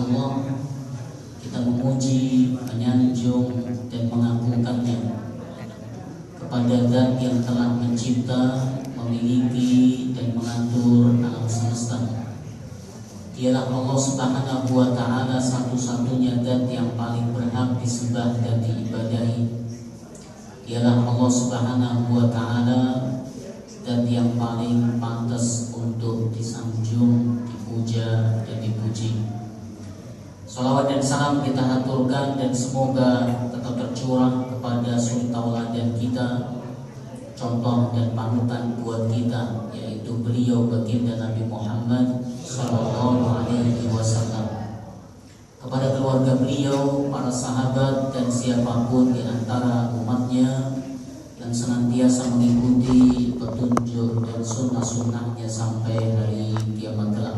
Allah, kita memuji, menyanjung dan mengagungkannya kepada Zat yang telah mencipta, memiliki dan mengatur alam semesta. Dialah Allah Subhanahu wa Ta'ala satu-satunya Zat yang paling berhak disembah dan diibadahi. Dialah Allah Subhanahu wa Ta'ala Zat yang paling pantas untuk disanjung, dipuja dan dipuji. Salawat dan salam kita haturkan dan semoga tetap tercurah kepada suri tauladan kita, contoh dan panutan buat kita, yaitu beliau baginda Nabi Muhammad sallallahu alaihi wasallam, kepada keluarga beliau, para sahabat dan siapapun di antara umatnya yang senantiasa mengikuti petunjuk dan sunnah-sunnahnya sampai hari kiamat kelak.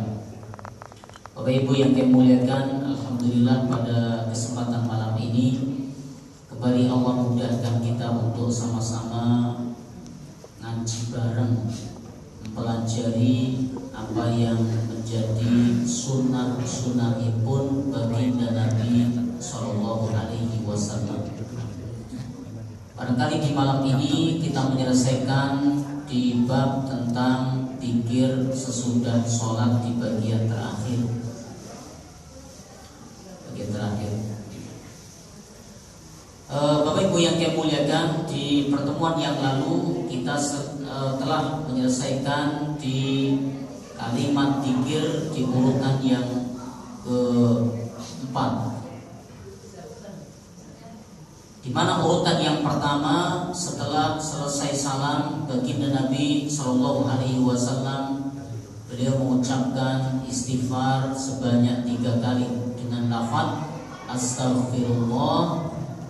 Bapak Ibu yang kami muliakan, alhamdulillah pada kesempatan malam ini kembali Allah mudahkan kita untuk sama-sama ngaji bareng, mempelajari apa yang menjadi sunnah-sunnahipun baginda Nabi sallallahu alaihi wasallam. Barangkali di malam ini kita menyelesaikan di bab tentang zikir sesudah sholat di bagian terakhir. Bapak Ibu yang kami muliakan, di pertemuan yang lalu kita telah menyelesaikan di kalimat zikir di urutan yang keempat, di mana urutan yang pertama setelah selesai salam baginda Nabi sallallahu alaihi wasallam, beliau mengucapkan istighfar sebanyak 3 kali dengan lafaz astaghfirullah,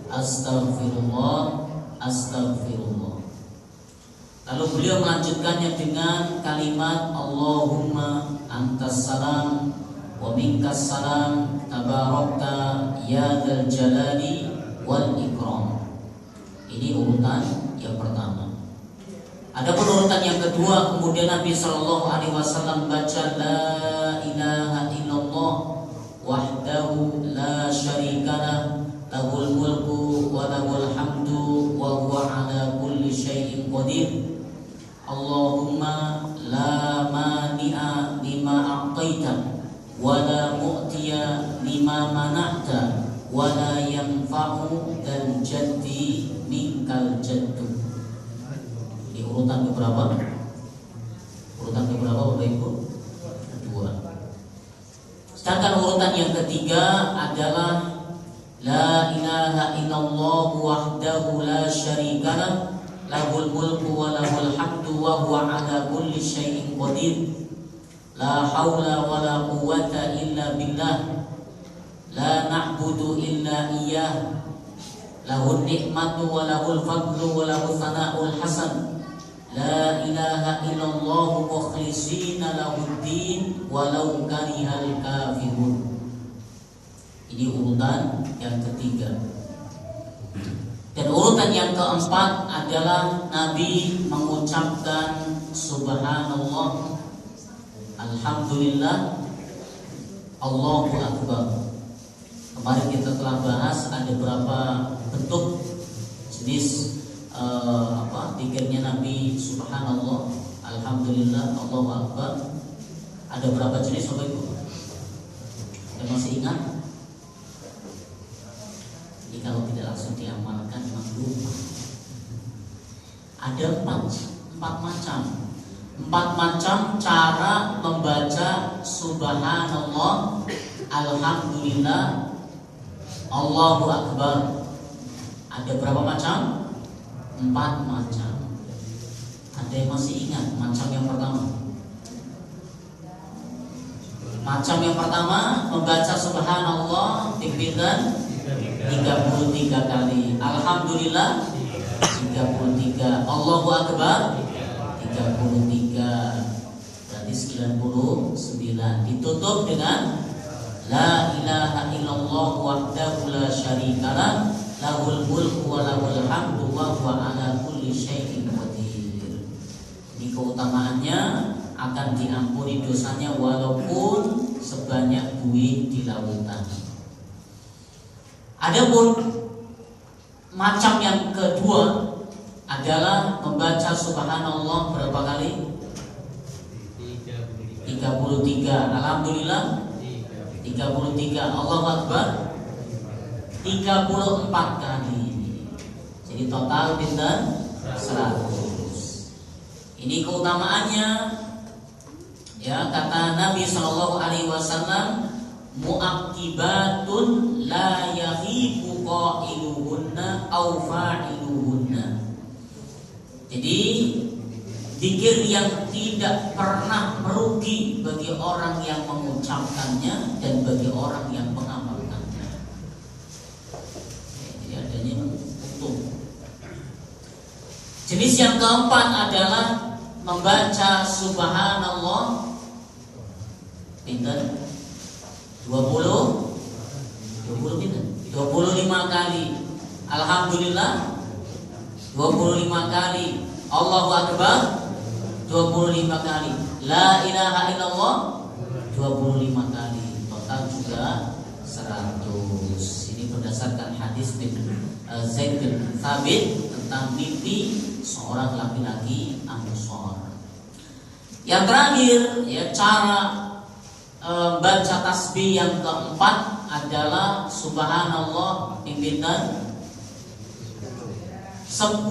astaghfirullah, astaghfirullah. Lalu beliau melanjutkannya dengan kalimat Allahumma antas salam wa minkas salam tabarakta ya dzal jalali wal ikram. Ini urutan yang pertama. Adapun urutan yang kedua, kemudian Nabi sallallahu alaihi wasallam baca la ilaha illallah wahdahu la syarikalah lahul mulku wa lahul hamdu wa huwa ala kulli syai'in qadir. Allahumma la mani'a lima a'taita wa la mu'tiya lima mana'ta wa la yanfa'u dzal jaddi minkal jaddu. Di urutan keberapa? Urutan keberapa Bapak Ibu? Kedua. Sedangkan urutan yang ketiga adalah la ilaha illallah wahdahu la syarikalah lahul mulku wa lahul hamdu wa huwa ala kulli syai'in qadir. La haula wa la quwwata illa billah. La na'budu illa iyyah. Lahul nikmatu wa lahul fadlu wa lahul thana'ul hasan. La ilaha illallah mukhlishina lahuddin walau karihal kafirun. Ini urutan yang ketiga. Dan urutan yang keempat adalah Nabi mengucapkan subhanallah, alhamdulillah, Allahu akbar. Kemarin kita telah bahas ada berapa bentuk jenis zikirnya Nabi, subhanallah, alhamdulillah, Allahu akbar. Ada berapa jenis Bapak Ibu? Yang masih ingat? Jadi kalau tidak langsung diamalkan memang lupa. Ada empat macam cara membaca subhanallah, alhamdulillah, Allahu akbar. Ada berapa macam? 4 macam. Ada yang masih ingat macam yang pertama? Macam yang pertama membaca subhanallah dipindah 33 kali, alhamdulillah 33, Allahu akbar 33, berarti 99. Ditutup dengan la ilaha illallah wahdahu la syarikalah lahul mulku wa lahul hamdu wa huwa ala kulli syai'in qadir. Ini keutamaannya akan diampuni dosanya walaupun sebanyak buih di lautan. Adapun macam yang kedua adalah membaca subhanallah berapa kali? 33. Alhamdulillah 33. Allahu Akbar 34 kali. Jadi total pinten 100. Ini keutamaannya, ya, kata Nabi SAW, mu'aqibatun la yahibu qailuhunna aw fa'iluhunna. Jadi zikir yang tidak pernah merugi bagi orang yang mengucapkannya dan bagi orang yang mengamalkannya. Jadi adanya untung. Jenis yang keempat adalah membaca subhanallah pinten 25 kali, alhamdulillah 25 kali, Allahu Akbar 25 kali, la ilaha illallah 25 kali, total juga 100. Ini berdasarkan hadis Zaid bin Thabit tentang mimpi seorang laki-laki Ansor. Yang terakhir, ya, cara baca tasbih yang keempat adalah subhanallah pimpinan 10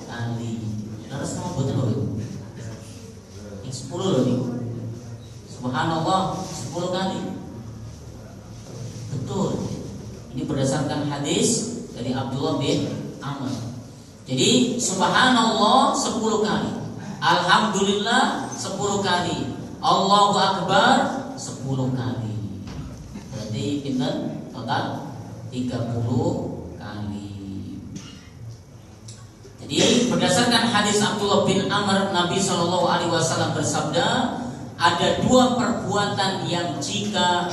kali. Saudara semua betul loh. Yang 10 loh nih. Subhanallah 10 kali. Betul. Ini berdasarkan hadis dari Abdullah bin Amr. Jadi subhanallah 10 kali, alhamdulillah 10 kali, Allahu Akbar 10 kali. Berarti pinten total 30 kali. Jadi berdasarkan hadis Abdullah bin Amr, Nabi SAW bersabda, ada 2 perbuatan yang jika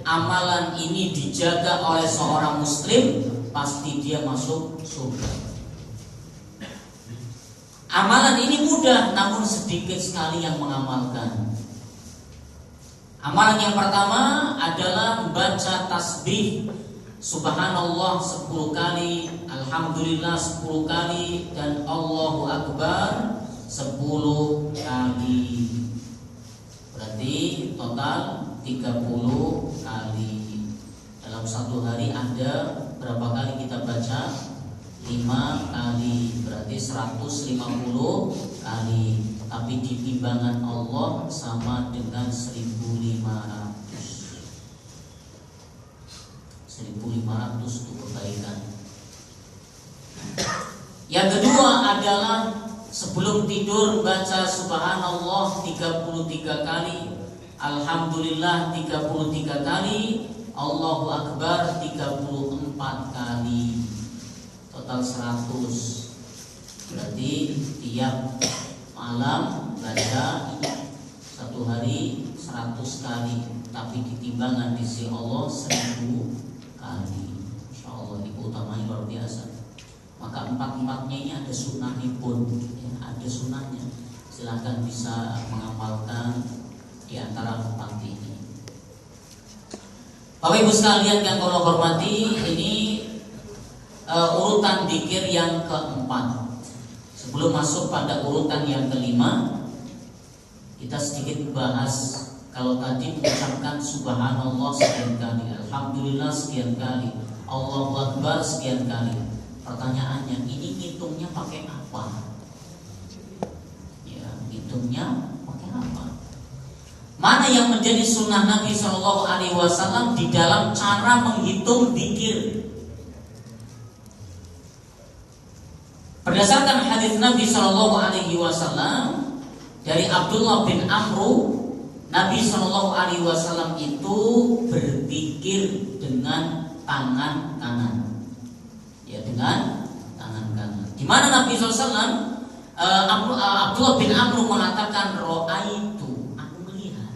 amalan ini dijaga oleh seorang muslim, pasti dia masuk surga. Amalan ini mudah, namun sedikit sekali yang mengamalkan. Amalan yang pertama adalah membaca tasbih subhanallah 10 kali, alhamdulillah 10 kali, dan Allahu Akbar 10 kali. Berarti total 30 kali. Dalam satu hari ada berapa kali kita baca? 5 kali, berarti 150 kali. Tapi di timbangan Allah sama dengan 1.500. 1.500 itu kebaikan. Yang kedua adalah sebelum tidur baca subhanallah 33 kali, alhamdulillah 33 kali, Allahu Akbar 34 kali, total 100. Berarti tiap malam baca satu hari 100 kali, tapi di timbangan di sisi Allah 1000 kali. Insya Allah ini keutamanya luar biasa. Maka 4-4-nya ini ada sunnahnya pun, ya, ada sunnahnya. Silahkan bisa mengamalkan di antara 4 ini. Bapak Ibu sekalian yang Allah hormati, ini urutan dzikir yang keempat. Sebelum masuk pada urutan yang kelima, kita sedikit bahas. Kalau tadi mengucapkan subhanallah sekian kali, alhamdulillah sekian kali, Allahu Akbar sekian kali. Pertanyaannya, ini hitungnya pakai apa? Ya, hitungnya pakai apa? Mana yang menjadi sunnah Nabi SAW di dalam cara menghitung dzikir? Berdasarkan hadis Nabi SAW dari Abdullah bin Amr, Nabi SAW itu berzikir dengan tangan kanan, ya, dengan tangan kanan. Di mana Nabi SAW, Abdullah bin Amr mengatakan, ro'aitu, aku melihat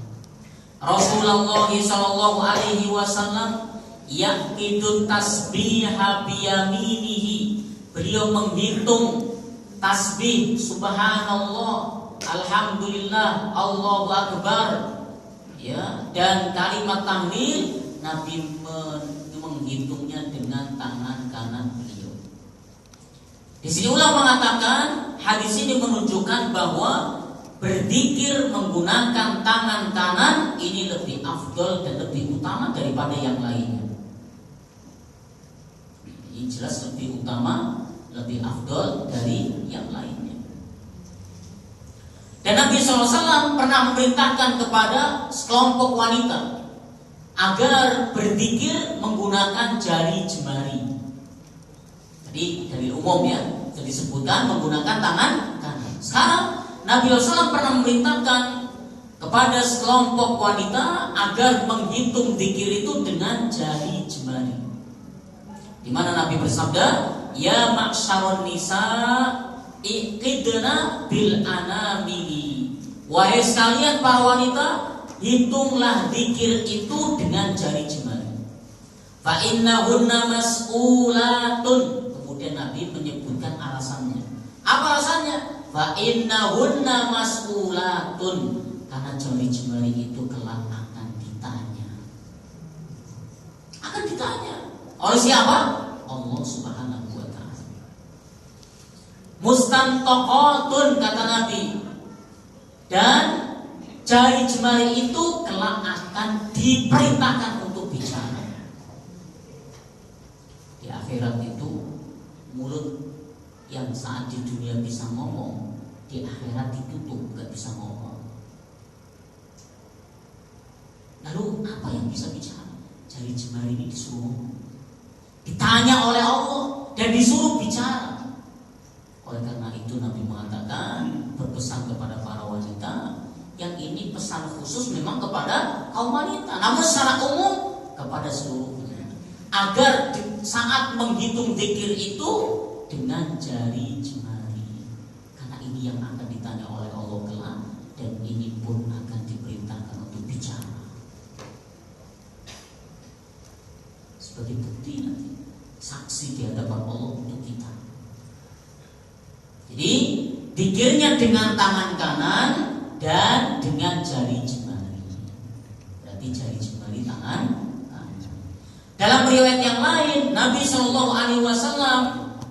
Rasulullah SAW yaqidu tasbiha biyaminihi, beliau menghitung tasbih subhanallah, alhamdulillah, Allahu Akbar, ya, dan kalimat tahlil Nabi menghitungnya dengan tangan kanan beliau. Di sini ulama mengatakan hadis ini menunjukkan bahwa berzikir menggunakan tangan kanan ini lebih afdol dan lebih utama daripada yang lainnya. Ini jelas lebih utama, lebih afdol dari yang lainnya. Dan Nabi SAW pernah memerintahkan kepada sekelompok wanita agar berzikir menggunakan jari jemari. Jadi dari umum ya, jadi disebutkan menggunakan tangan kanan. Sekarang Nabi SAW pernah memerintahkan kepada sekelompok wanita agar menghitung zikir itu dengan jari jemari. Di mana Nabi bersabda, "Ya ma'syarun nisa, iqidna bil anamili." Wahai sekalian para wanita, hitunglah zikir itu dengan jari jemari. Fa innahunna mas'ulatun. Kemudian Nabi menyebutkan alasannya. Apa alasannya? Fa innahunna mas'ulatun. Karena jari jemari itu kelak akan ditanya. Akan ditanya. Oleh siapa? Allah Subhanahu wa ta'ala. Mustantaqatun kata Nabi. Dan jari jemari itu kelak akan diperintahkan untuk bicara. Di akhirat itu mulut yang saat di dunia bisa ngomong, di akhirat ditutup, gak bisa ngomong. Lalu apa yang bisa bicara? Jari jemari ini disuruh ditanya oleh Allah dan disuruh bicara. Oleh karena itu Nabi mengatakan, berpesan kepada para wanita, yang ini pesan khusus memang kepada kaum wanita, namun secara umum kepada seluruhnya, agar saat menghitung zikir itu dengan jari jemari, karena ini yang akan ditanya oleh Allah kelak, dan ini pun akan diperintahkan untuk bicara sebagai bukti nanti, saksi di hadapan Allah untuk kita. Jadi zikirnya dengan tangan kanan dan dengan jari jemari. Berarti jari jemari tangan kanan. Dalam riwayat yang lain, Nabi SAW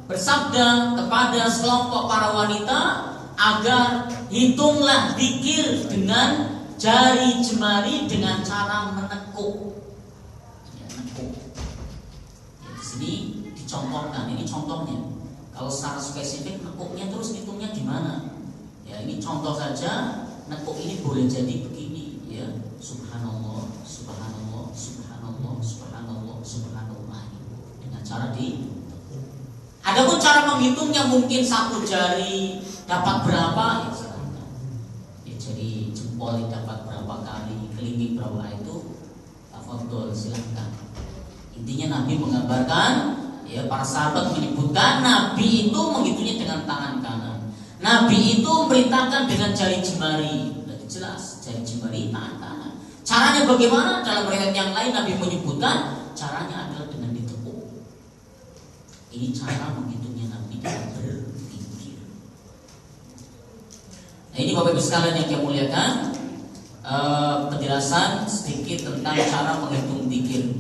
bersabda kepada sekelompok para wanita agar hitunglah zikir dengan jari jemari dengan cara menekuk. Ya, menekuk. Ya, di sini dicontohkan, ini contohnya. Kalau secara spesifik nekuknya terus hitungnya gimana? Ya, ini contoh saja. Nekuk ini boleh jadi begini, ya, subhanallah, subhanallah, subhanallah, subhanallah, subhanallah, dengan cara di. Adapun cara menghitungnya mungkin satu jari dapat berapa, ya silahkan. Ya, jadi jempol dapat berapa kali, kelingking berapa itu, tafadhol silahkan. Intinya Nabi menggambarkan, ya, para sahabat menyebutkan Nabi itu menghitungnya dengan tangan kanan. Nabi itu memerintahkan dengan jari jemari. Sudah jelas, jari jemari tangan kanan. Caranya bagaimana? Dalam riwayat yang lain Nabi menyebutkan caranya adalah dengan ditekuk. Ini cara menghitungnya Nabi dengan berzikir. Nah, ini Bapak Ibu sekalian yang saya muliakan, penjelasan sedikit tentang cara menghitung zikir.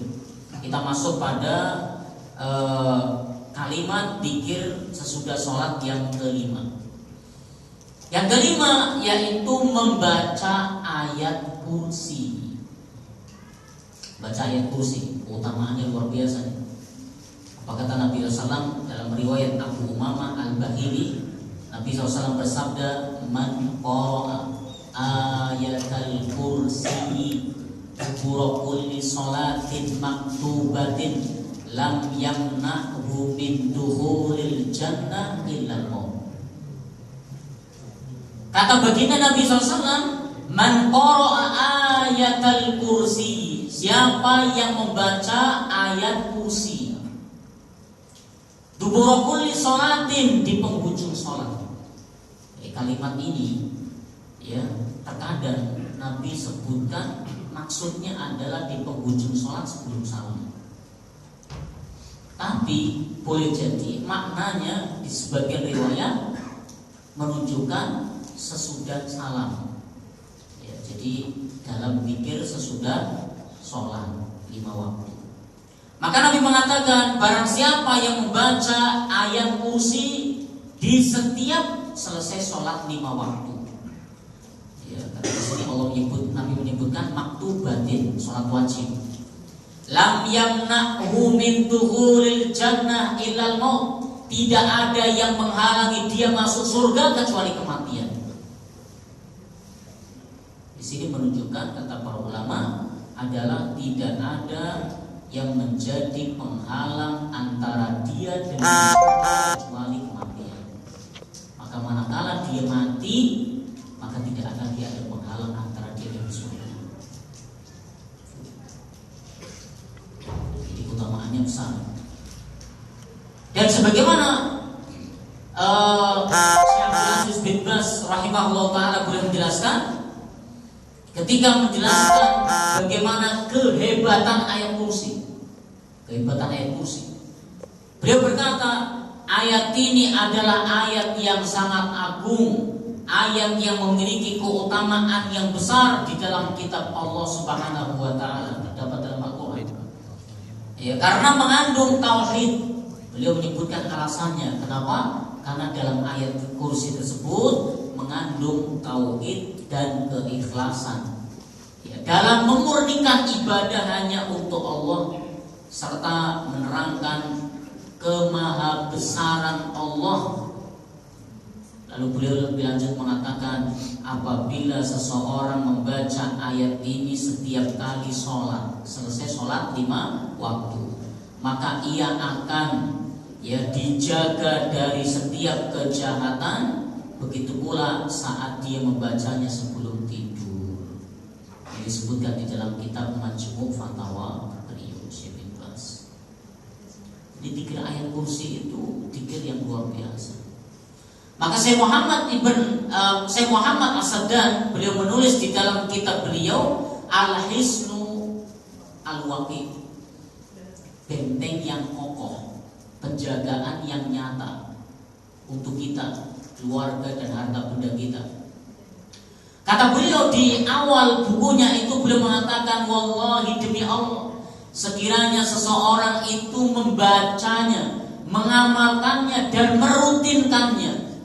Kita masuk pada kalimat zikir sesudah sholat yang kelima. Yang kelima yaitu membaca ayat kursi. Baca ayat kursi, keutamaannya luar biasa. Apa kata Nabi SAW dalam riwayat Abu Umamah Al-Bahili? Nabi SAW bersabda, "Man qara'a ayatal kursi dubura kulli sholatin maktubatin lam yamna'hu min dukhulil jannah illa al-maut." Kata baginda Nabi SAW, "Man qara'a ayatal kursi." Siapa yang membaca ayat kursi dubura kulli sholatin, di penghujung sholat. Kalimat ini, ya, terkadang Nabi sebutkan maksudnya adalah di penghujung sholat sebelum salam. Tapi boleh jadi maknanya di sebagian riwayat menunjukkan sesudah salam. Ya, jadi dalam zikir sesudah sholat 5 waktu. Maka Nabi mengatakan, barang siapa yang membaca ayat kursi di setiap selesai sholat 5 waktu. Ya, karena di sini Nabi menyebutkan maktubatin, sholat wajib. Lam yamna'hu min dukhulil jannah illal maut. Tidak ada yang menghalangi dia masuk surga kecuali kematian. Di sini menunjukkan, kata para ulama, adalah tidak ada yang menjadi penghalang antara dia dengan kecuali kematian. Maka manakala dia mati, maka tidak akan dia ada penghalang antara dia dan surga. Jadi keutamaannya besar. Dan sebagaimana Syekh Abdul Aziz bin Baz rahimahullah taala beliau menjelaskan, ketika menjelaskan bagaimana kehebatan ayat kursi, beliau berkata, ayat ini adalah ayat yang sangat agung, ayat yang memiliki keutamaan yang besar di dalam kitab Allah Subhanahu wa taala, terdapat dalam Al-Qur'an. Ya, karena mengandung tauhid. Beliau menyebutkan alasannya, kenapa? Karena dalam ayat kursi tersebut mengandung tauhid dan keikhlasan. Ya, dalam memurnikan ibadah hanya untuk Allah, serta menerangkan kemahabesaran Allah. Lalu beliau lebih lanjut mengatakan, apabila seseorang membaca ayat ini setiap kali sholat, selesai sholat 5 waktu, maka ia akan dijaga dari setiap kejahatan. Begitu pula saat dia membacanya sebelum tidur. Ini disebutkan di dalam kitab Majmu' Fatawa beliau Syekh bin Baz. Jadi zikir ayat kursi itu zikir yang luar biasa. Maka Syekh Muhammad As-Saddan beliau menulis di dalam kitab beliau Al-Hisnu Al-Waqi, benteng yang kokoh, penjagaan yang nyata untuk kita, keluarga dan harta benda kita. Kata beliau di awal bukunya itu, beliau mengatakan, wallahi demi Allah, sekiranya seseorang itu membacanya, mengamalkannya dan merutinkannya,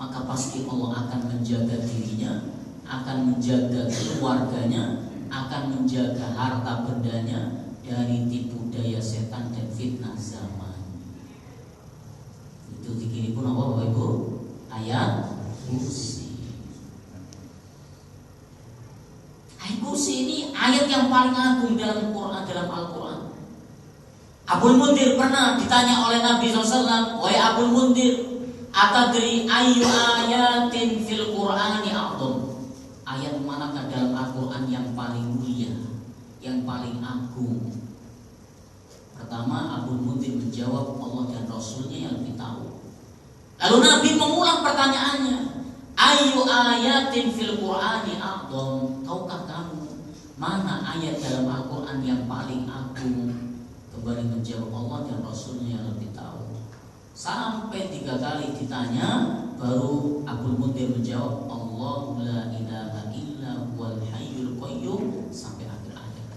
maka pasti Allah akan menjaga dirinya, akan menjaga keluarganya, akan menjaga harta bendanya dari tipu daya setan dan fitnah zaman. Itu dikini pun apa Bapak Ibu? Ayat kursi. Ayat kursi ini ayat yang paling agung dalam Al-Quran. Abul Mundir pernah ditanya oleh Nabi SAW, wahai Abul Mundir, atadri ayyu ayatin fil Qur'ani a'dham? Ayat manakah dalam Al-Quran yang paling mulia, yang paling agung? Pertama, Abul Mundir menjawab, Allah dan Rasulnya yang lebih tahu. Lalu Nabi mengulang pertanyaannya, ayyu ayatin fil Qur'ani a'dham? Tahukah kamu mana ayat dalam Al-Quran yang paling agung? Kembali menjawab, Allah dan Rasulnya yang lebih tahu. Sampai 3 kali ditanya, baru Abul Mundir menjawab, Allahu la ilaha illa huwal hayyul qayyum, sampai akhir ayat.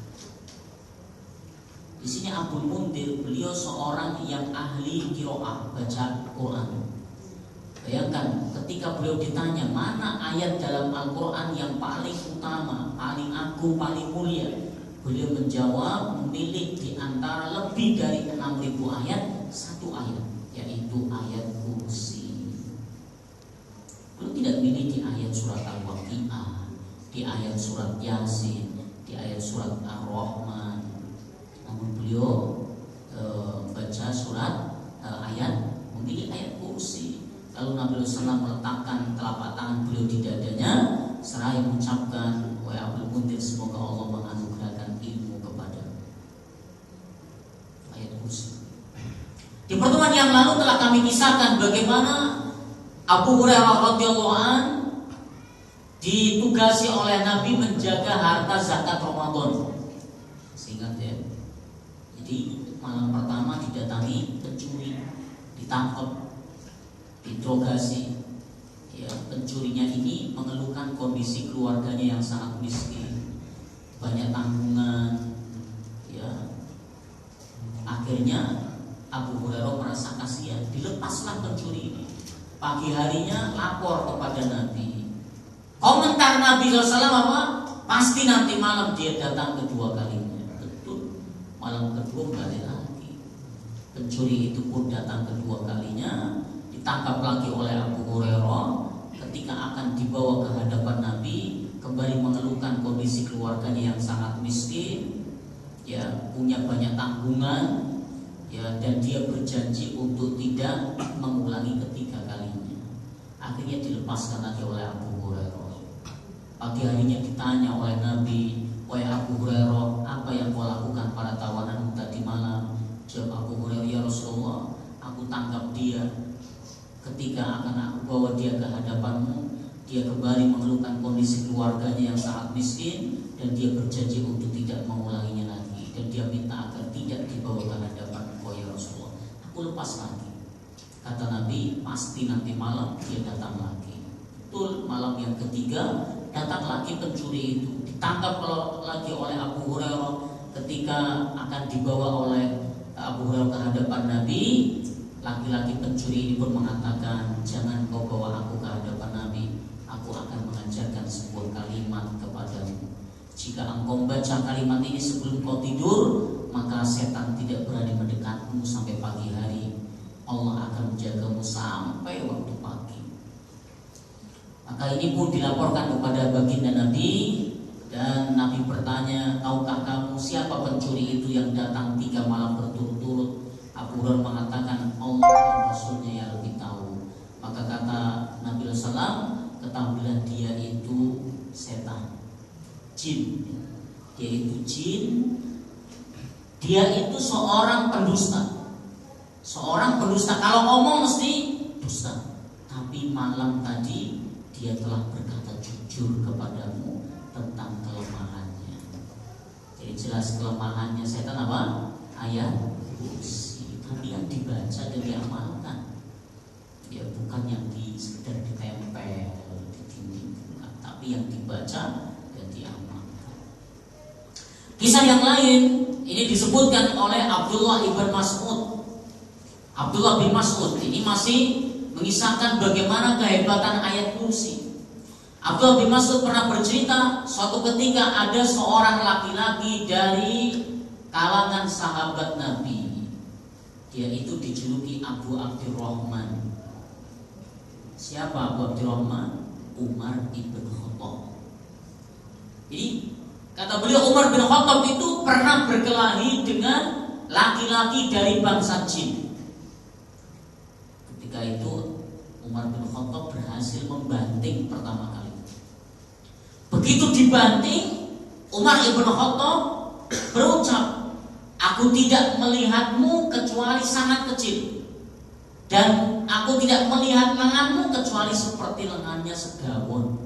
Di sini Abul Mundir, beliau seorang yang ahli qiraah, baca Quran. Bayangkan ketika beliau ditanya mana ayat dalam Al-Quran yang paling utama, paling agung, paling mulia, beliau menjawab memilih di antara lebih dari 6.000 ayat, 1 ayat, yaitu ayat kursi. Beliau tidak milih di ayat surat Al-Waqi'ah, di ayat surat Yasin, di ayat surat Ar-Rahman, namun beliau baca surat ayat, memilih ayat kursi. Lalu Nabi SAW meletakkan telapak tangan beliau di dadanya, seraya mengucapkan, wahai Abdul Mundir, semoga Allah menganugerahkan ilmu kepada ayat kursi. Di pertemuan yang lalu telah kami kisahkan bagaimana Abu Hurairah radhiyallahu an ditugasi oleh Nabi menjaga harta zakat Ramadan. Seingat ya. Jadi malam pertama didatangi pencuri, ditangkap, interogasi. Ya, pencurinya ini mengeluhkan kondisi keluarganya yang sangat miskin. banyak tanggungan, ya. Akhirnya Abu Hurairah merasa kasihan, dilepaslah pencuri ini. Pagi harinya lapor kepada Nabi. Komentar Nabi SAW apa? Pasti nanti malam dia datang kedua kalinya. Betul, malam kedua balik lagi. Pencuri itu pun datang kedua kalinya, ditangkap lagi oleh Abu Hurairah. Ketika akan dibawa ke hadapan Nabi, kembali mengeluhkan kondisi keluarganya yang sangat miskin, ya, punya banyak tanggungan, ya, dan dia berjanji untuk tidak mengulangi ketiga kalinya. Akhirnya dilepaskan lagi oleh Abu Hurairah. Pagi harinya ditanya oleh Nabi, "Wahai Abu Hurairah, apa yang kau lakukan pada tawananmu tadi malam?" Jawab Abu Hurairah, "Ya Rasulullah, aku tangkap dia. Ketika akan aku bawa dia ke hadapanmu, dia kembali mengeluhkan kondisi keluarganya yang sangat miskin, dan dia berjanji untuk tidak mengulanginya lagi, dan dia minta agar tidak dibawa ke hadapanmu, ya Rasulullah. Aku lepas lagi." Kata Nabi, pasti nanti malam dia datang lagi. Betul, malam yang ketiga datang lagi pencuri itu, ditangkap lagi oleh Abu Hurairah. Ketika akan dibawa oleh Abu Hurairah ke hadapan Nabi, laki-laki pencuri ini pun mengatakan, "Jangan kau bawa aku ke hadapan Nabi. Aku akan mengajarkan sebuah kalimat kepadamu. Jika engkau membaca kalimat ini sebelum kau tidur, maka setan tidak berani mendekatmu sampai pagi hari. Allah akan menjagamu sampai waktu pagi." Maka ini pun dilaporkan kepada baginda Nabi, dan Nabi bertanya, "Tahukah kamu siapa pencuri itu yang datang 3 malam berturut-turut?" Abu Hurairah mengatakan, "Allah dan Rasulnya yang lebih tahu." Maka kata Nabi SAW, "Ketahuilah dia itu setan, jin. Dia itu jin. Dia itu seorang pendusta. Seorang pendusta, kalau ngomong mesti dusta. Tapi malam tadi dia telah berkata jujur kepadamu tentang kelemahannya." Jadi jelas kelemahannya setan apa? Ayat kursi. Tapi yang dibaca dan diamalkan, ya bukan yang sekedar ditempel di dinding, bukan, tapi yang dibaca dan diamalkan. Kisah yang lain ini disebutkan oleh Abdullah ibn Mas'ud. Abdullah bin Mas'ud ini masih mengisahkan bagaimana kehebatan ayat kursi. Abdullah bin Mas'ud pernah bercerita, suatu ketika ada seorang laki-laki dari kalangan sahabat Nabi. Dia itu dijuluki Abu Abdurrahman. Siapa Abu Abdurrahman? Umar ibn Khattab. Jadi kata beliau, Umar bin Khattab itu pernah berkelahi dengan laki-laki dari bangsa jin. Ketika itu Umar bin Khattab berhasil membanting pertama kali. Begitu dibanting, Umar bin Khattab berucap, "Aku tidak melihatmu kecuali sangat kecil, dan aku tidak melihat lenganmu kecuali seperti lengannya segawon."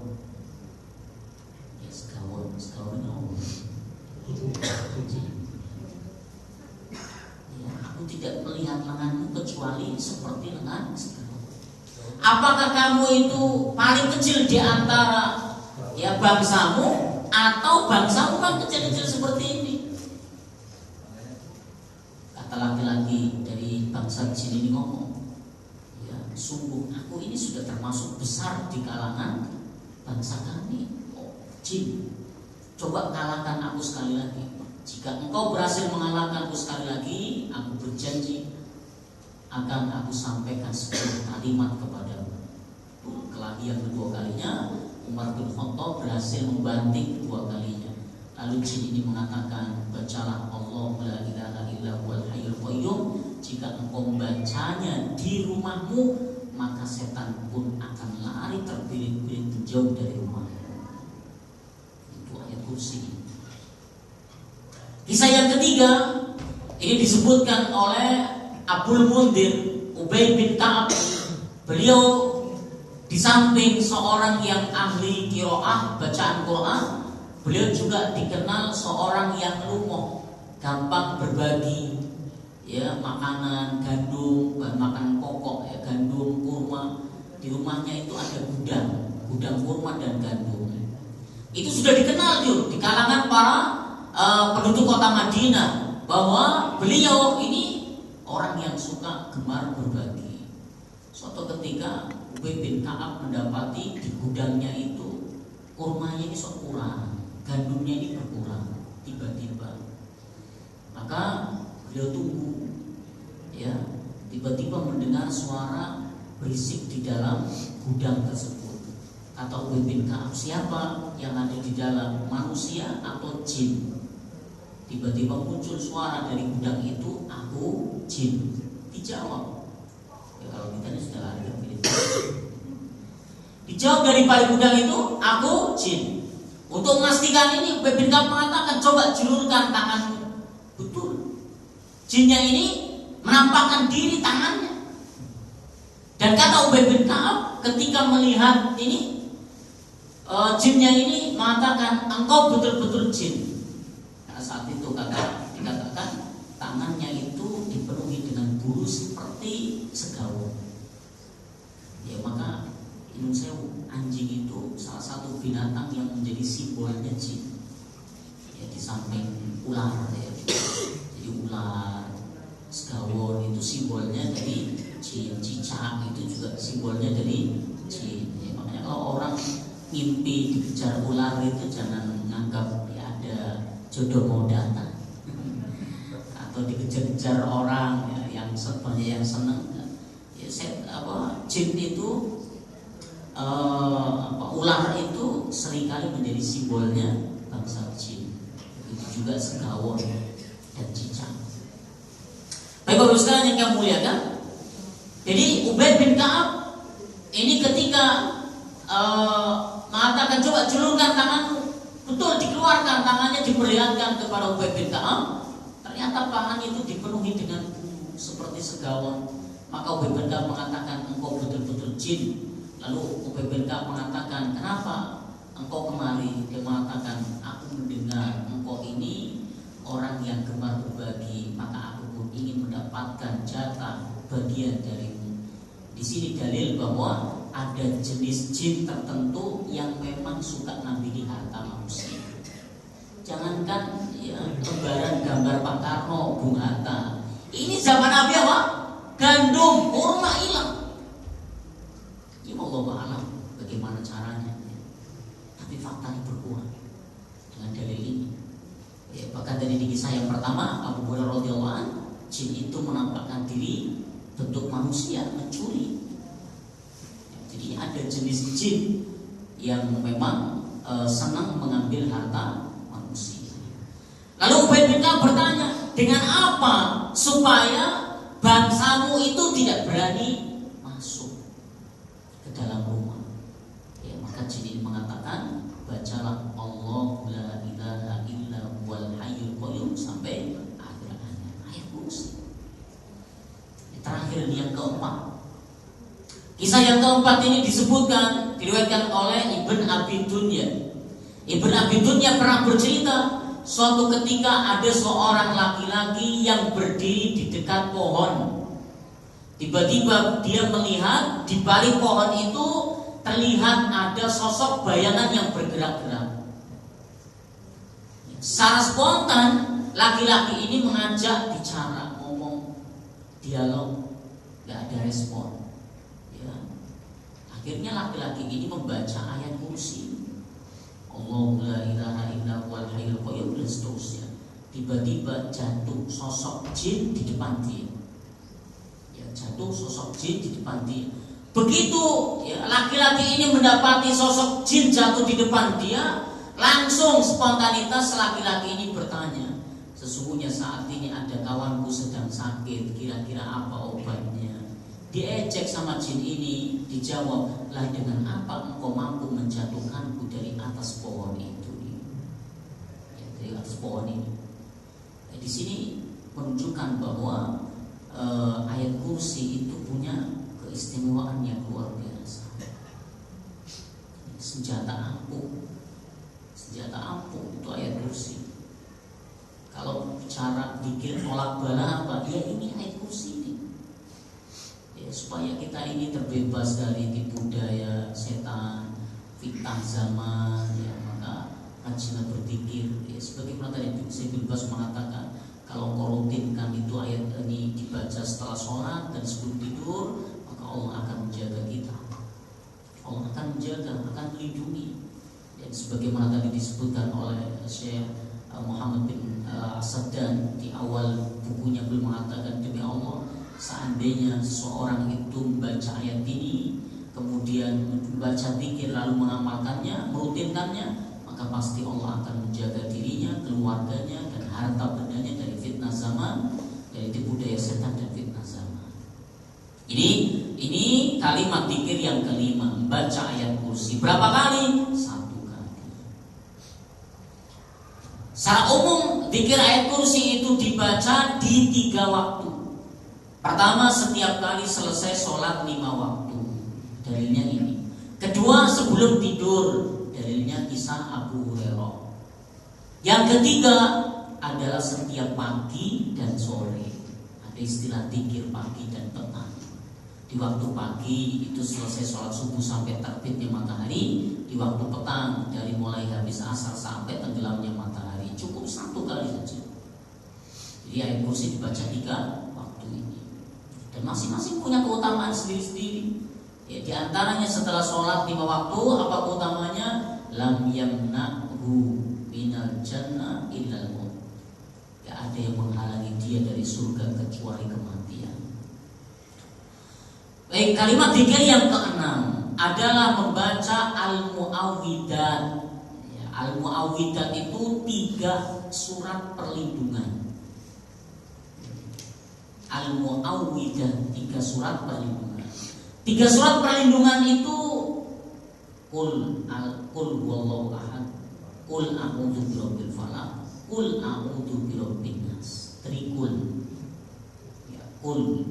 Ya, segawon ya, "Aku tidak melihat lenganmu kecuali seperti lengan segawon. Apakah kamu itu paling kecil di antara ya bangsamu, atau bangsamu kan kecil-kecil seperti ini?" Kata laki-laki dari bangsa jin ini ngomong, "Ya, sungguh aku ini sudah termasuk besar di kalangan bangsa kami. Oh, jin, coba kalahkan aku sekali lagi. Jika engkau berhasil mengalahkanku sekali lagi, aku berjanji akan aku sampaikan sebuah kalimat kepadamu." Kelahi yang kedua kalinya, Umar bin Khattab berhasil membanting kedua kalinya. Lalu jin ini mengatakan, "Bacalah Allah la ilaha illa huwal hayyul qayyum. Jika engkau membacanya di rumahmu, maka setan pun akan lari terbirit-birit menjauh dari rumahmu." Itu ayat kursi. Kisah yang ketiga ini disebutkan oleh Abul Mundir Ubay bin Ka'ab. Beliau di samping seorang yang ahli qiraah, bacaan Quran, beliau juga dikenal seorang yang lumoh, gampang berbagi, ya, makanan, gandum, bahan makanan pokok, ya, gandum, kurma. Di rumahnya itu ada gudang kurma dan gandum. Itu sudah dikenal tuh di kalangan para penduduk kota Madinah bahwa beliau ini orang yang suka gemar berbagi. Suatu ketika Ubay bin Ka'ab mendapati di gudangnya itu kurmanya ini sok kurang, gandumnya ini berkurang tiba-tiba. Maka beliau tunggu, ya, tiba-tiba mendengar suara berisik di dalam gudang tersebut. Kata Ubay bin Ka'ab, siapa yang ada di dalam, manusia atau jin? Tiba-tiba muncul suara dari gudang itu, aku jin. Dijawab, ya kalau kita ini sudah lari ke dijawab dari balik gudang itu, aku jin. Untuk memastikan ini, Ubay bin Ka'ab mengatakan, coba julurkan tanganmu. Betul, jinnya ini menampakkan diri tangannya. Dan kata Ubay bin Ka'ab ketika melihat ini, jinnya ini mengatakan, engkau betul-betul jin. Nah, saat itu dikatakan tangannya itu dipenuhi dengan bulu seperti segawon. Ya, maka Inung Sewu, anjing itu salah satu binatang yang menjadi simbolnya jin. Ya, di samping ular, ya. Jadi ular, segawon itu simbolnya dari jin, cicak itu juga simbolnya dari jin. Ya, makanya kalau orang mimpi dikejar ular itu jangan menganggap ya ada jodoh mau datang atau dikejar-kejar orang ya, yang sebenarnya yang senang ya, jin itu ular itu seringkali menjadi simbolnya bangsa jin. Itu juga segawon dan cicak. Baik Bapak sekalian yang kami muliakan, jadi Ubay bin Ka'ab ini ketika mengatakan coba julurkan tanganmu, betul dikeluarkan tangannya, diperlihatkan kepada Ubay bin Ka'ab. Ternyata tangan itu dipenuhi dengan bulu seperti segawon. Maka Ubay bin Ka'ab mengatakan, engkau betul-betul jin. Lalu Ubay bin Ka'ab mengatakan, kenapa engkau kemari? Dia mengatakan, aku mendengar engkau ini orang yang gemar berbagi, maka aku pun ingin mendapatkan jatah bagian darimu. Di sini dalil bahwa ada jenis jin tertentu yang memang suka ngambil harta manusia. Jangankan ya, lembaran gambar Pak Karno, Bung Hatta. Ini zaman Nabi apa? Gandum, kurma hilang. Ya Allah alam bagaimana caranya. Tapi faktanya berkurang dengan dalil ini. Ya, bahkan dari kisah yang pertama Abu Hurairah radhiyallahu anhu, jin itu menampakkan diri bentuk manusia mencuri. Jadi ada jenis jin yang memang senang mengambil harta manusia. Lalu Ubay bin Ka'ab bertanya, dengan apa supaya bangsamu itu tidak berani masuk ke dalam rumah? Ya, maka jin ini mengatakan, bacalah Allahu la ilaha illa huwal hayyul qayyum sampai akhir ayat kursi. Terakhir yang keempat. Kisah yang keempat ini disebutkan, diriwayatkan oleh Ibn Abi Dunya. Ibn Abi Dunya pernah bercerita, suatu ketika ada seorang laki-laki yang berdiri di dekat pohon. Tiba-tiba dia melihat di balik pohon itu terlihat ada sosok bayangan yang bergerak-gerak. Secara spontan laki-laki ini mengajak bicara, ngomong, dialog, gak ada respon. Akhirnya laki-laki ini membaca ayat kursi, Allahu la ilaha illa huwal hayyul qayyum, dan seterusnya. Tiba-tiba jatuh sosok jin di depan dia. Ya, jatuh sosok jin di depan dia. Begitu ya, laki-laki ini mendapati sosok jin jatuh di depan dia, langsung spontanitas laki-laki ini bertanya, sesungguhnya saat ini ada kawanku sedang sakit, kira-kira apa obatnya? Diejek sama jin ini, dijawab, lah dengan apa engkau mampu menjatuhkanku dari atas pohon itu? Ya, dari atas pohon ini. Nah, di sini menunjukkan bahwa ayat kursi itu punya keistimewaan yang luar biasa. Senjata ampuh itu ayat kursi. Kalau bicara bikin tolak bala apa? Ya ini ayat kursi ini. Supaya kita ini terbebas dari tipu daya setan, fitnah zaman, ya, maka rajinlah berzikir. Ya, sebagaimana tadi Syekh bin Baz mengatakan, kalau kau rutinkan itu ayat ini dibaca setelah sholat dan sebelum tidur, maka Allah akan menjaga kita. Allah akan menjaga, akan melindungi. Dan sebagaimana tadi disebutkan oleh Syekh Muhammad bin As-Saddan di awal bukunya, beliau mengatakan, demi Allah, seandainya seseorang itu membaca ayat ini, kemudian membaca zikir lalu mengamalkannya, merutinkannya, maka pasti Allah akan menjaga dirinya, keluarganya, dan harta bendanya dari fitnah zaman, dari tipu daya setan dan fitnah zaman. Ini kalimat zikir yang kelima, membaca ayat kursi. Berapa kali? 1 kali. Secara umum zikir ayat kursi itu dibaca di 3 waktu. Pertama, setiap kali selesai sholat 5 waktu. Dalilnya ini. Kedua, sebelum tidur. Dalilnya kisah Abu Hurairah. Yang ketiga adalah setiap pagi dan sore. Ada istilah zikir pagi dan petang. Di waktu pagi itu selesai sholat subuh sampai terbitnya matahari. Di waktu petang dari mulai habis asar sampai tenggelamnya matahari. Cukup 1 kali saja. Jadi ayat kursi dibaca 3 waktu ini. Dan masing-masing punya keutamaan sendiri-sendiri. Ya, di antaranya setelah sholat 5 waktu, apa keutamanya? Lam yamna'hu minal jannah illal maut. Gak ada yang menghalangi dia dari surga kecuali kematian. Baik, kalimat zikir yang keenam adalah membaca al-mu'awwidat. Ya, al-mu'awwidat itu 3 surat perlindungan. Al-mu'awwidat 3 surat perlindungan. 3 surat perlindungan itu Qul huwallahu ahad, Qul a'udzu birabbil falaq, Qul a'udzu birabbin nas. Trikul. Ya, Qul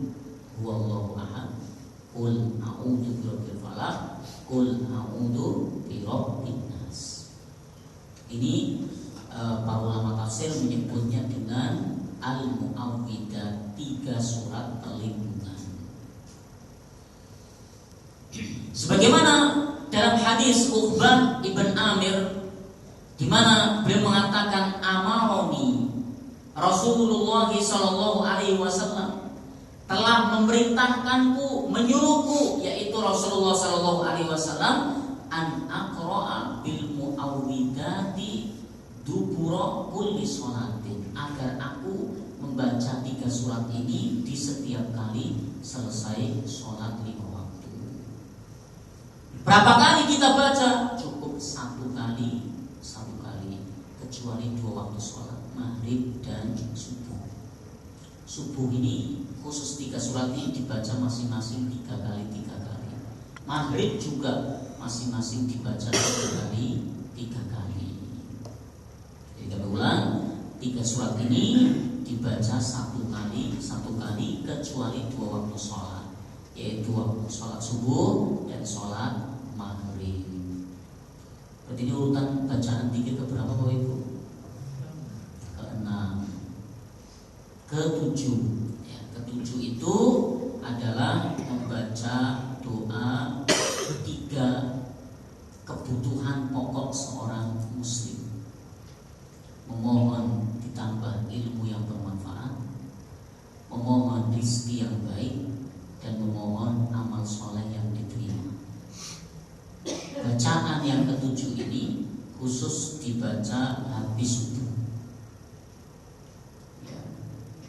huwallahu ahad, Qul a'udzu birabbil falaq, Qul a'udzu birabbin nas. Ini para ulama tafsir menyebutnya dengan al-mu'awwidat, 3 surat perlindungan. Sebagaimana dalam hadis Uqbah ibn Amir, di mana beliau mengatakan, amaroni Rasulullah sallallahu alaihi wasallam, telah memerintahkanku, menyuruhku, yaitu Rasulullah sallallahu alaihi wasallam, an aqra'a bil mu'awwidati dubura kulli sholatin, agar aku membaca 3 surat ini di setiap kali selesai sholat 5 waktu. Berapa kali kita baca? Cukup 1 kali, kecuali 2 waktu sholat, maghrib dan subuh. Subuh ini khusus 3 surat ini dibaca masing-masing 3 kali. Maghrib juga masing-masing dibaca 3 kali. Jadi kami ulang, 3 surat ini dibaca 1 kali kecuali 2 waktu sholat, yaitu waktu sholat subuh dan sholat maghrib. Berarti ini urutan bacaan zikir keberapa Bapak Ibu? Ke-6. Ke-7. Ya, ke-7 itu adalah membaca doa 3 kebutuhan pokok seorang muslim. Memohon ditambah ilmu yang bermanfaat, memohon rezeki yang baik, dan memohon amal soleh yang diterima. Bacaan yang ke-7 ini khusus dibaca habis subuh. Ya,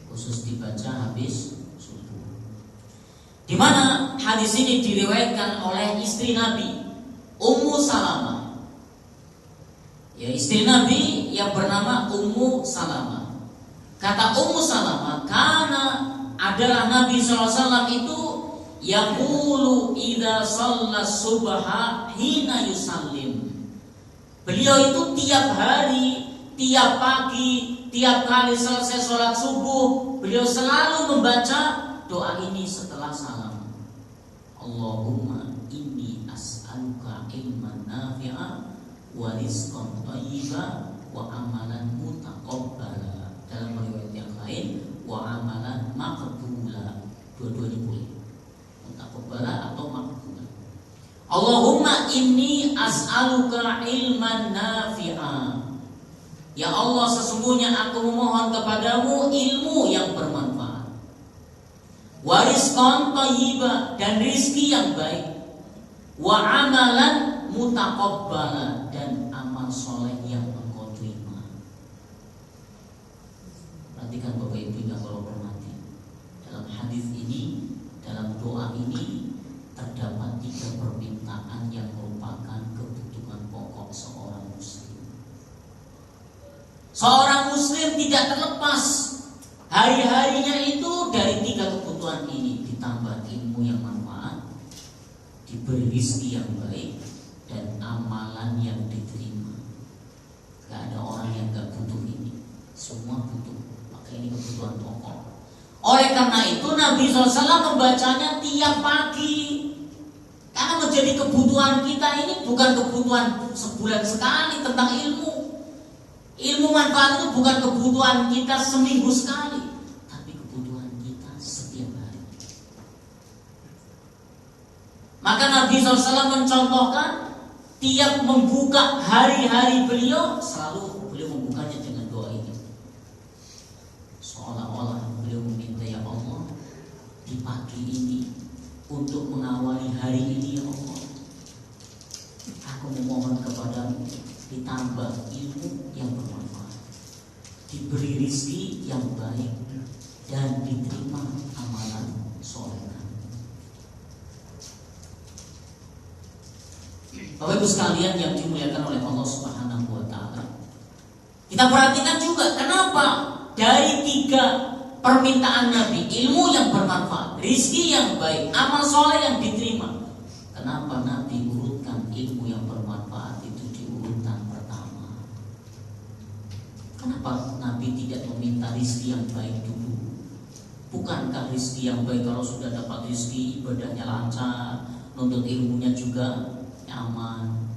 khusus dibaca habis subuh. Di mana hadis ini diriwayatkan oleh istri Nabi, Ummu Salamah. Ya, istri Nabi yang bernama Ummu Salamah. Kata Ummu Salamah, karena adalah Nabi SAW itu yaqulu idza shalla subha hina yusallim. Beliau itu tiap hari, tiap pagi, tiap kali selesai sholat subuh, beliau selalu membaca doa ini setelah salam. Allahumma inni as'aluka ilman nafi'a wa rizqan thayyiban wa amalan mutaqabbala. Dalam riwayat yang lain, wa amalan maqbula. Dua-duanya boleh, mutaqabbala atau maqbula. Allahumma inni as'aluka ilman nafi'a. Ya Allah, sesungguhnya aku memohon kepadamu ilmu yang bermanfaat, warizqan thayyiba, dan rizki yang baik, wa amalan mutaqabbala, dan amal soleh yang engkau terima. Perhatikan Bapak Ibu yang kalau hormati, dalam hadis ini, dalam doa ini terdapat 3 permintaan yang merupakan kebutuhan pokok seorang muslim. Seorang muslim tidak terlepas hari-harinya itu dari 3 kebutuhan ini, ditambah ilmu yang manfaat, diberi rezeki yang baik, dan amalan yang diterima. Gak ada orang yang gak butuh ini, semua butuh. Maka ini kebutuhan pokok. Oleh karena itu Nabi SAW membacanya tiap pagi, karena menjadi kebutuhan kita ini bukan kebutuhan sebulan sekali tentang ilmu. Ilmu manfaat itu bukan kebutuhan kita seminggu sekali, tapi kebutuhan kita setiap hari. Maka Nabi SAW mencontohkan, tiap membuka hari-hari beliau, selalu beliau membukanya dengan doa ini. Seolah-olah beliau meminta, ya Allah, di pagi ini, untuk mengawali hari ini, ya Allah, aku memohon kepadamu, ditambah ilmu yang bermanfaat, diberi rezeki yang baik, dan diterima amalan soleh. Bapak Ibu sekalian yang dimuliakan oleh Allah Subhanahu wa Ta'ala, kita perhatikan juga kenapa dari 3 permintaan Nabi, ilmu yang bermanfaat, rezeki yang baik, amal soleh yang diterima, kenapa Nabi urutkan ilmu yang bermanfaat itu di urutan pertama? Kenapa Nabi tidak meminta rezeki yang baik dulu? Bukankah rezeki yang baik kalau sudah dapat rezeki, ibadahnya lancar, nuntut ilmunya juga aman?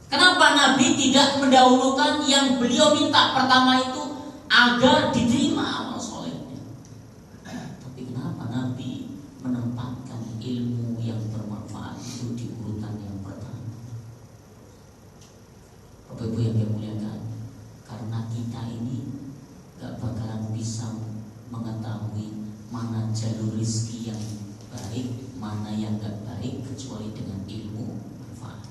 Kenapa Nabi tidak mendahulukan yang beliau minta pertama itu agar diterima amal solehnya? Tapi kenapa Nabi menempatkan ilmu yang bermanfaat itu di urutan yang pertama? Bapak Ibu yang dimuliakan, karena kita ini gak bakalan bisa mengetahui mana jalur rezeki yang baik, mana yang gak baik, kecuali dengan ilmu manfaat.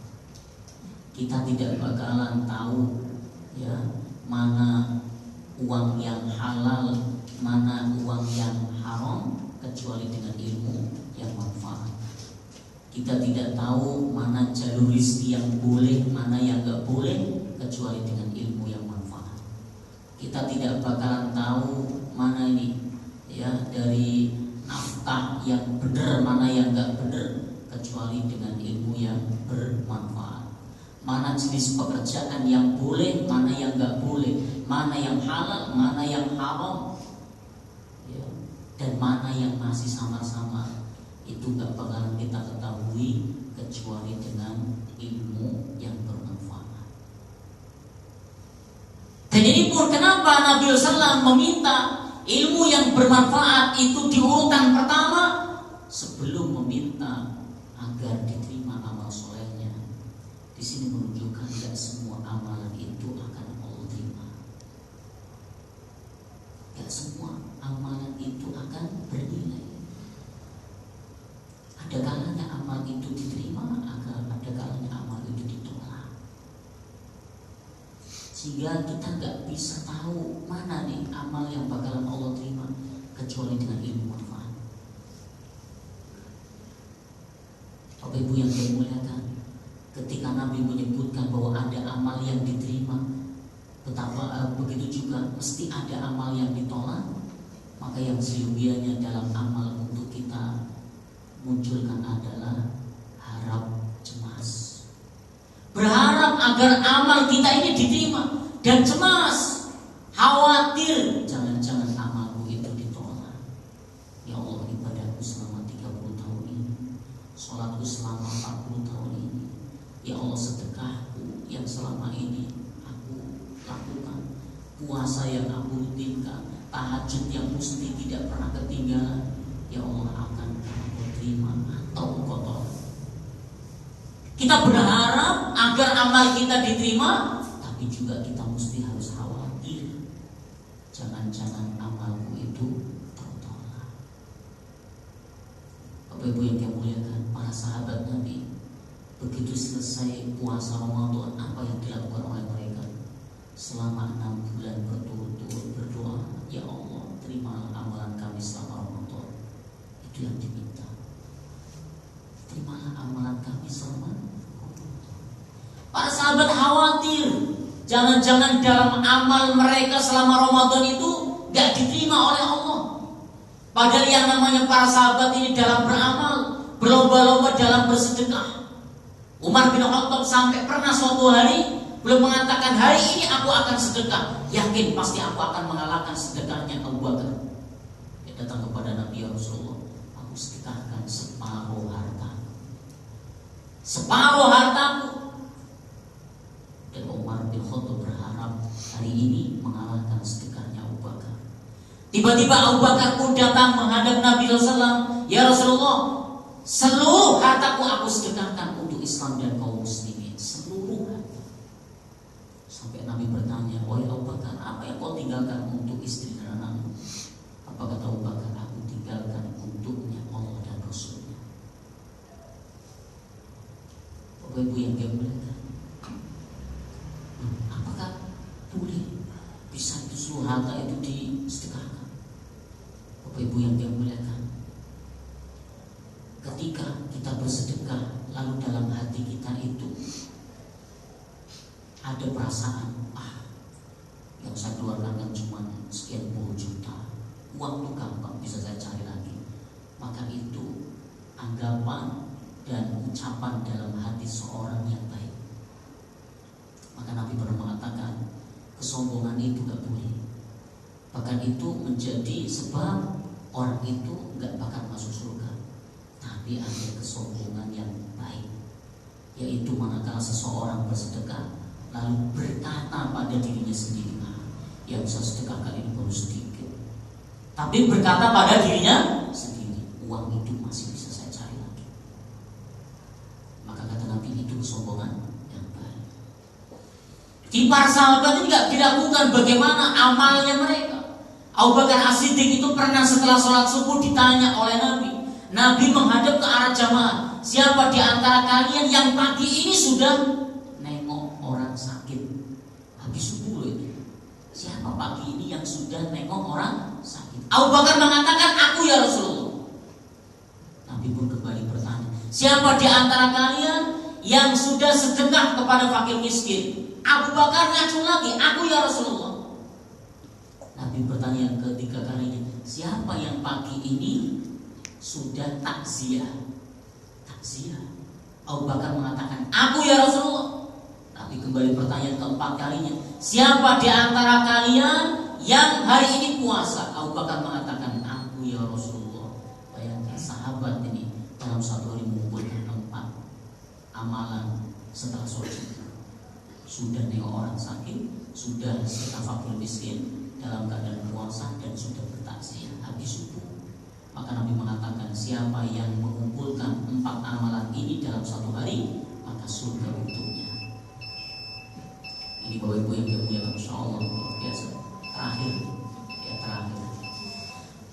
Kita tidak bakalan tahu ya mana uang yang halal, mana uang yang haram, kecuali dengan ilmu yang manfaat. Kita tidak tahu mana jalur rezeki yang boleh, mana yang gak boleh, kecuali dengan ilmu yang manfaat. Kita tidak bakalan tahu mana ini ya dari nafkah yang benar, mana yang gak benar, kecuali dengan ilmu yang bermanfaat. Mana jenis pekerjaan yang boleh, mana yang gak boleh, mana yang halal, mana yang haram ya, dan mana yang masih sama-sama, itu gak bakalan kita ketahui kecuali dengan ilmu yang bermanfaat. Dan ini pun kenapa Nabi SAW meminta ilmu yang bermanfaat itu di urutan pertama sebelum meminta agar diterima amal solehnya. Di sini menunjukkan tidak semua amalan itu akan Allah terima. Tidak semua amalan itu akan bernilai. Ada kalanya amal itu diterima, ada kalanya amal itu ditolak. Sehingga kita nggak bisa tahu mana nih amal yang bakalan Allah terima kecuali dengan ilmu manfaat. Bapak Ibu yang dimuliakan, ketika Nabi menyebutkan bahwa ada amal yang diterima, betapa begitu juga mesti ada amal yang ditolak. Maka yang seyogianya dalam amal untuk kita munculkan adalah harap cemas, berharap agar amal kita ini diterima, dan cemas, khawatir jangan-jangan amalku itu ditolak. Ya Allah, ibadahku selama 30 tahun ini, sholatku selama 40 tahun ini, ya Allah, sedekahku yang selama ini aku lakukan, puasa yang aku rutinkan, tahajud yang mesti tidak pernah ketinggalan, ya Allah, akan aku terima atau engkau tolak. Kita berharap agar amal kita diterima, tapi Tapi juga kita mesti harus khawatir, jangan-jangan amalku itu tertolak. Bapak Ibu yang kami muliakan, para sahabat Nabi begitu selesai puasa Ramadan, apa yang dilakukan oleh mereka? Selama 6 bulan berturut-turut berdoa, ya Allah, terimalah amalan kami selama Ramadan. Itu yang diminta. Terimalah amalan kami selama Ramadan. Para sahabat khawatir, jangan-jangan dalam amal mereka selama Ramadan itu gak diterima oleh Allah. Padahal yang namanya para sahabat ini dalam beramal, berlomba-lomba dalam bersedekah. Umar bin Khattab sampai pernah suatu hari belum mengatakan, hari ini aku akan sedekah, yakin pasti aku akan mengalahkan sedekahnya Abu Bakar. Dia datang kepada Nabi, ya Rasulullah, aku sedekahkan separuh hartaku. Separuh hartaku. Dan Umar bin Khattab berharap hari ini mengalahkan sedekahnya Abu Bakar. Tiba-tiba Abu Bakar pun datang menghadap Nabi SAW. Ya Rasulullah, seluruh hartaku aku sedekahkan untuk Islam dan kaum muslimin. Seluruh harta. Sampai Nabi bertanya, wahai Abu Bakar, apa yang kau tinggalkan untuk istri dan anakmu? Apa kata Abu Bakar? Aku tinggalkan untuknya Allah dan Rasulnya. Bapak Ibu yang dimuliakan, apakah boleh bisa itu seluruh harta itu disedekahkan? Bapak Ibu yang dimuliakan, ketika kita bersedekah lalu dalam hati kita itu ada perasaan, yang saya keluarkan kan cuma sekian puluh juta, uang itu gampang bisa saya cari lagi, maka itu anggapan dan ucapan dalam hati seorang yang baik. Maka Nabi pernah mengatakan, kesombongan itu gak boleh. Bahkan itu menjadi sebab orang itu gak bakal masuk surga. Tapi ada kesombongan yang baik, yaitu manakala seseorang bersedekah lalu berkata pada dirinya sendiri, yang saya sedekahkan ini baru sedikit, tapi berkata pada dirinya sendiri, uang itu masih bisa saya cari lagi. Maka kata Nabi, itu kesombongan yang baik. Di para sahabat ini tidak diragukan bagaimana amalnya mereka. Abu Bakar As-Siddiq itu pernah setelah sholat subuh ditanya oleh Nabi. Nabi menghadap ke arah jamaah, siapa di antara kalian yang pagi ini sudah nengok orang sakit? Habis subuh itu. Siapa pagi ini yang sudah nengok orang sakit? Abu Bakar mengatakan, aku ya Rasulullah. Nabi pun kembali bertanya, siapa di antara kalian yang sudah sedekah kepada fakir miskin? Abu Bakar ngacu lagi, aku ya Rasulullah. Nabi bertanya yang ketiga kalinya, siapa yang pagi ini sudah takziah? Takziah. Abu Bakar mengatakan, aku ya Rasulullah. Tapi kembali pertanyaan keempat kalinya, siapa di antara kalian yang hari ini puasa? Abu Bakar mengatakan, aku ya Rasulullah. Bayangkan sahabat ini dalam satu hari mengumpulkan 4 amalan setelah sholat. Sudah nengok orang sakit, sudah sedekah fakir miskin, dalam keadaan puasa, dan sudah bertakziah habis subuh. Maka Nabi mengatakan, siapa yang mengumpulkan 4 amalan ini dalam satu hari, maka surga untuknya. Ini Bapak Ibu yang dimuliakan, insyaallah luar biasa. Terakhir.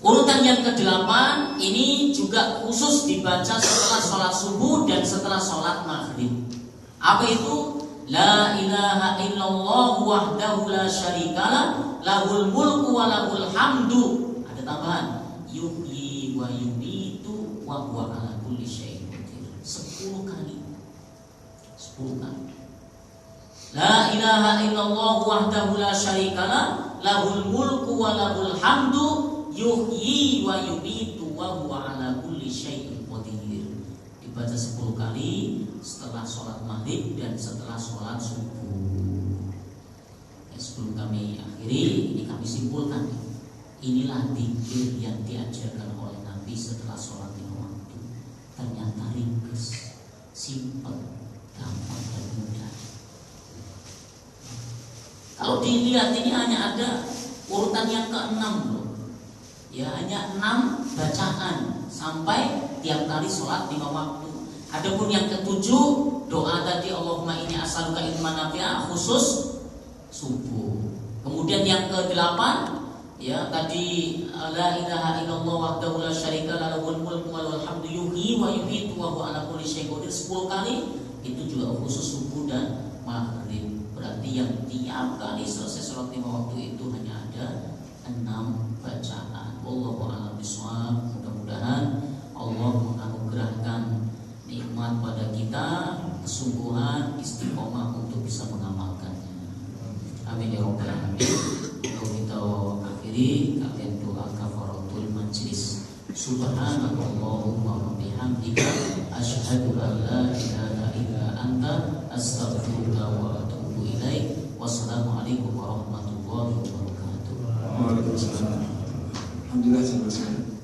Urutan yang ke-8 ini juga khusus dibaca setelah sholat subuh dan setelah sholat maghrib. Apa itu? La ilaha illallah wahdahu la syarikalah, lahul mulku wa lahul hamdu. Ada tambahan, yuhyi wa yumitu wa huwa ala kulli syai'in qadir. 10 kali. 10 kali. La ilaha illallah wahdahu la syarikalah, lahul mulku wa lahul hamdu, yuhyi wa yumitu wa huwa ala kulli syai'in qadir. Dibaca 10 kali setelah sholat maghrib dan setelah sholat subuh. Sebelum kami akhiri, ini kami simpulkan, inilah dzikir yang diajarkan oleh Nabi setelah sholat 5 waktu. Ternyata ringkas, simpel, gampang dan mudah. Kalau dilihat ini hanya ada urutan yang ke-6 loh. Ya, hanya 6 bacaan sampai tiap kali sholat 5 waktu. Adapun yang ke-7, doa tadi, Allahumma inni as'aluka ilman nafi'a, khusus subuh. Kemudian yang ke-8 ya tadi la ilaha illallah wahdahu la syarika lahu mulku wa lahul hamdu yuhyi wa yumiitu wa huwa ala kulli syai'in qadir 10 kali. Itu juga khusus subuh dan maghrib. Berarti yang tiap kali selesai sholat 5 waktu itu hanya ada 6 bacaan. Wallahu a'lam bishawab. Mudah-mudahan Allah menganugerahkan nikmat pada kita, kesungguhan, istiqomah untuk bisa mengamalkannya. Amin ya rabbal alamin. Kalau kita akhiri kalian doa kafaratul majlis. Subhanallahumma wa bihamdika asyhadu an la ilaha illa anta astaghfiruka wa atubu ilaik. Wassalamualaikum warahmatullahi wabarakatuh. Waalaikumsalam. Alhamdulillah.